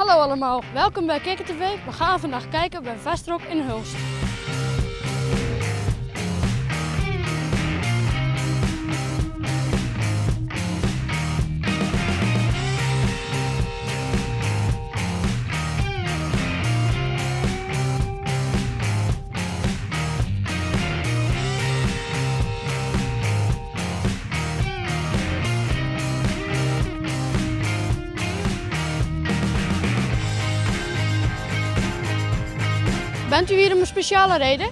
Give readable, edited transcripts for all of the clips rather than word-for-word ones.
Hallo allemaal, welkom bij Kikker TV. We gaan vandaag kijken bij Vestrok in Hulst. Bent u hier om een speciale reden?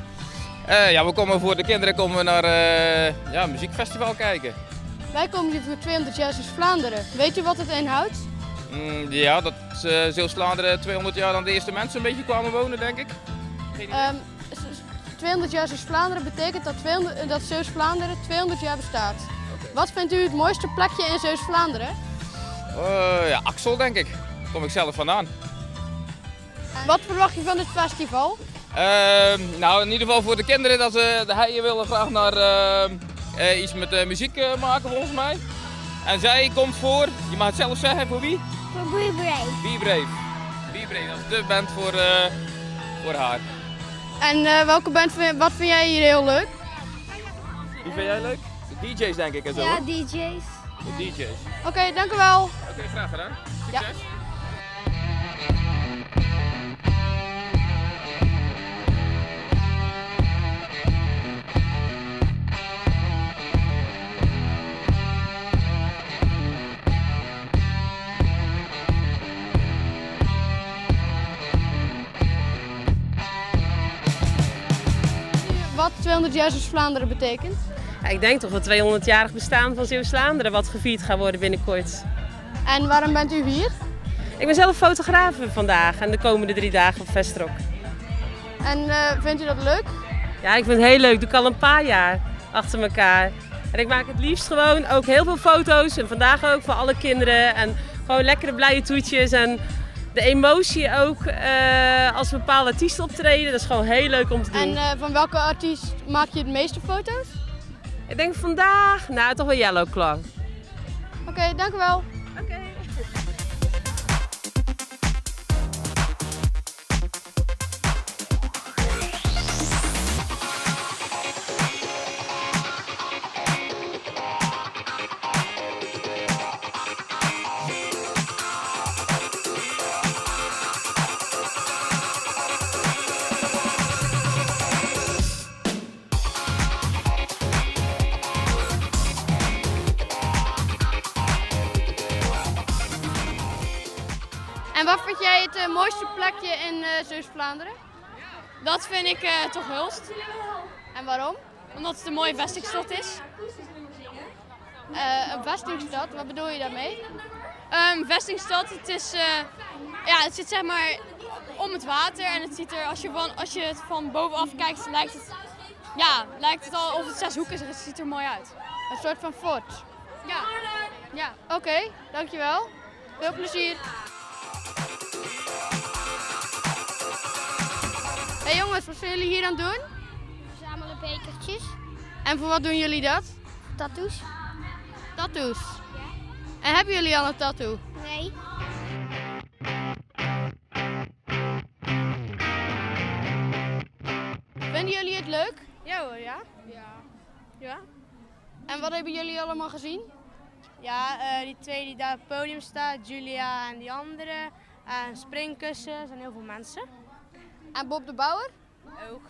Ja, we komen voor de kinderen naar een muziekfestival kijken. Wij komen hier voor 200 jaar Zeeuws-Vlaanderen. Weet u wat het inhoudt? Ja, dat Zeeuws-Vlaanderen 200 jaar aan de eerste mensen een beetje kwamen wonen, denk ik. 200 jaar Zeeuws-Vlaanderen betekent dat Zeeuws-Vlaanderen 200 jaar bestaat. Okay. Wat vindt u het mooiste plekje in Zeeuws-Vlaanderen? Ja, Axel, denk ik. Daar kom ik zelf vandaan. Wat verwacht je van dit festival? Nou, in ieder geval voor de kinderen dat ze de heien willen graag naar iets met muziek maken volgens mij. En zij komt voor, je mag het zelf zeggen, voor wie? Voor Be Brave. Be Brave. Be Brave, dat is de band voor haar. En welke band wat vind jij hier heel leuk? Wie vind jij leuk? De DJ's denk ik en zo. Ja, hè? DJ's. De DJ's. Oké, dank u wel. Oké, graag gedaan. Ja. Succes. Wat 200 jaar Zeeuws-Vlaanderen betekent? Ja, ik denk toch het 200-jarig bestaan van Zeeuws-Vlaanderen wat gevierd gaat worden binnenkort. En waarom bent u hier? Ik ben zelf fotograaf vandaag en de komende 3 dagen op Vestrok. En vindt u dat leuk? Ja, ik vind het heel leuk. Dat doe ik al een paar jaar achter elkaar. En ik maak het liefst gewoon ook heel veel foto's en vandaag ook voor alle kinderen. En gewoon lekkere blije toetjes en de emotie ook als bepaalde artiesten optreden. Dat is gewoon heel leuk om te doen. En van welke artiest maak je het meeste foto's? Ik denk vandaag, nou toch wel Yellow Claw. Oké, dank u wel. Oké. En wat vind jij het mooiste plekje in Zeeuws-Vlaanderen? Dat vind ik toch Hulst. En waarom? Omdat het een mooie vestingstad is. Een vestingstad, wat bedoel je daarmee? Vestingstad, het is, het zit zeg maar om het water en het ziet er, als je het van bovenaf kijkt, lijkt het al of het 6 hoeken is. Het ziet er mooi uit. Een soort van fort. Ja. Ja. Oké, dankjewel. Veel plezier. Hey jongens, wat zijn jullie hier aan het doen? Verzamelen bekertjes. En voor wat doen jullie dat? Tattoos. Tattoos. En hebben jullie al een tattoo? Nee. Vinden jullie het leuk? Ja hoor, ja. Ja. En wat hebben jullie allemaal gezien? Ja, die twee die daar op het podium staan, Julia en die andere. En springkussen, er zijn heel veel mensen. En Bob de Bouwer? Ook.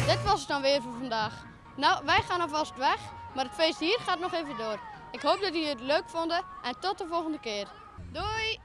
Dit was het dan weer voor vandaag. Nou, wij gaan alvast weg, maar het feest hier gaat nog even door. Ik hoop dat jullie het leuk vonden en tot de volgende keer. Doei!